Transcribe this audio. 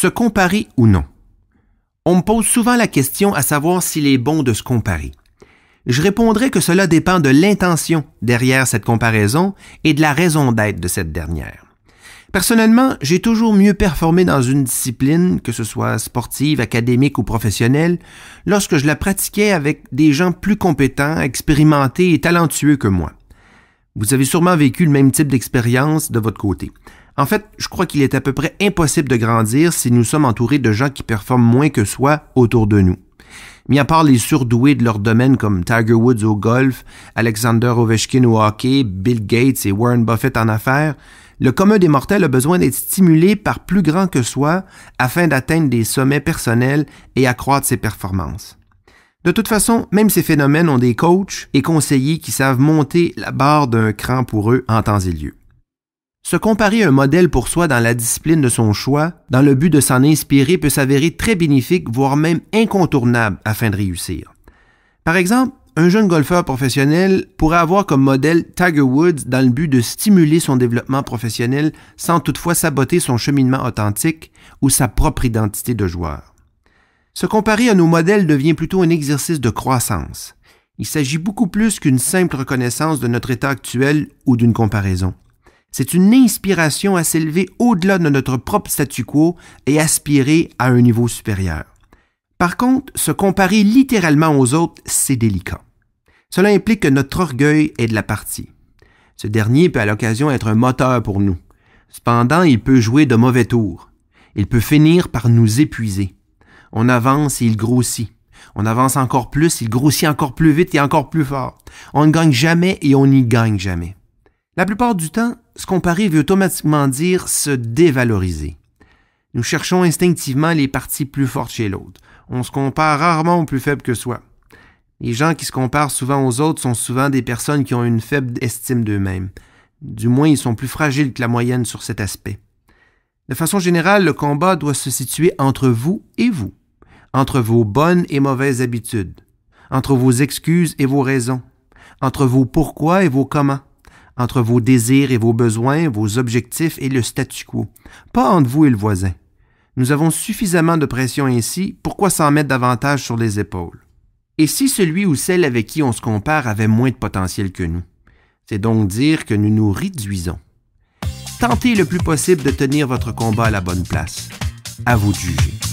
Se comparer ou non? On me pose souvent la question à savoir s'il est bon de se comparer. Je répondrai que cela dépend de l'intention derrière cette comparaison et de la raison d'être de cette dernière. Personnellement, j'ai toujours mieux performé dans une discipline, que ce soit sportive, académique ou professionnelle, lorsque je la pratiquais avec des gens plus compétents, expérimentés et talentueux que moi. Vous avez sûrement vécu le même type d'expérience de votre côté. En fait, je crois qu'il est à peu près impossible de grandir si nous sommes entourés de gens qui performent moins que soi autour de nous. Mis à part les surdoués de leur domaine comme Tiger Woods au golf, Alexander Ovechkin au hockey, Bill Gates et Warren Buffett en affaires, le commun des mortels a besoin d'être stimulé par plus grand que soi afin d'atteindre des sommets personnels et accroître ses performances. De toute façon, même ces phénomènes ont des coachs et conseillers qui savent monter la barre d'un cran pour eux en temps et lieu. Se comparer un modèle pour soi dans la discipline de son choix, dans le but de s'en inspirer, peut s'avérer très bénéfique, voire même incontournable afin de réussir. Par exemple, un jeune golfeur professionnel pourrait avoir comme modèle Tiger Woods dans le but de stimuler son développement professionnel sans toutefois saboter son cheminement authentique ou sa propre identité de joueur. Se comparer à nos modèles devient plutôt un exercice de croissance. Il s'agit beaucoup plus qu'une simple reconnaissance de notre état actuel ou d'une comparaison. C'est une inspiration à s'élever au-delà de notre propre statu quo et aspirer à un niveau supérieur. Par contre, se comparer littéralement aux autres, c'est délicat. Cela implique que notre orgueil est de la partie. Ce dernier peut à l'occasion être un moteur pour nous. Cependant, il peut jouer de mauvais tours. Il peut finir par nous épuiser. On avance et il grossit. On avance encore plus, il grossit encore plus vite et encore plus fort. On ne gagne jamais et on n'y gagne jamais. La plupart du temps, se comparer veut automatiquement dire se dévaloriser. Nous cherchons instinctivement les parties plus fortes chez l'autre. On se compare rarement aux plus faibles que soi. Les gens qui se comparent souvent aux autres sont souvent des personnes qui ont une faible estime d'eux-mêmes. Du moins, ils sont plus fragiles que la moyenne sur cet aspect. De façon générale, le combat doit se situer entre vous et vous, entre vos bonnes et mauvaises habitudes, entre vos excuses et vos raisons, entre vos pourquoi et vos comment, entre vos désirs et vos besoins, vos objectifs et le statu quo, pas entre vous et le voisin. Nous avons suffisamment de pression ainsi, pourquoi s'en mettre davantage sur les épaules? Et si celui ou celle avec qui on se compare avait moins de potentiel que nous? C'est donc dire que nous nous réduisons. Tentez le plus possible de tenir votre combat à la bonne place. À vous de juger.